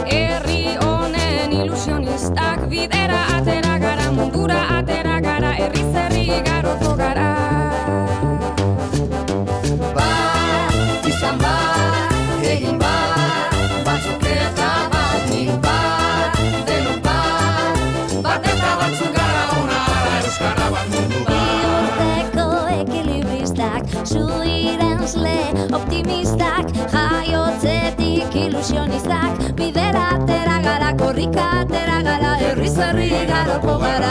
Herri honen ilusionistak bidera atera gara, mundura atera gara, herriz herri garoko gara. Bat, izan bat, egin bat, batzuk eta bat, nik bat, denok bat, bat eta batzuk gara ona ara, euskara bat mundu bat. Bihotzeko ekilibristak, zuirenzle optimistak, jaiotzetik ilusionistak, bidera atera gara, korrika atera gara, herriz herri garoko gara.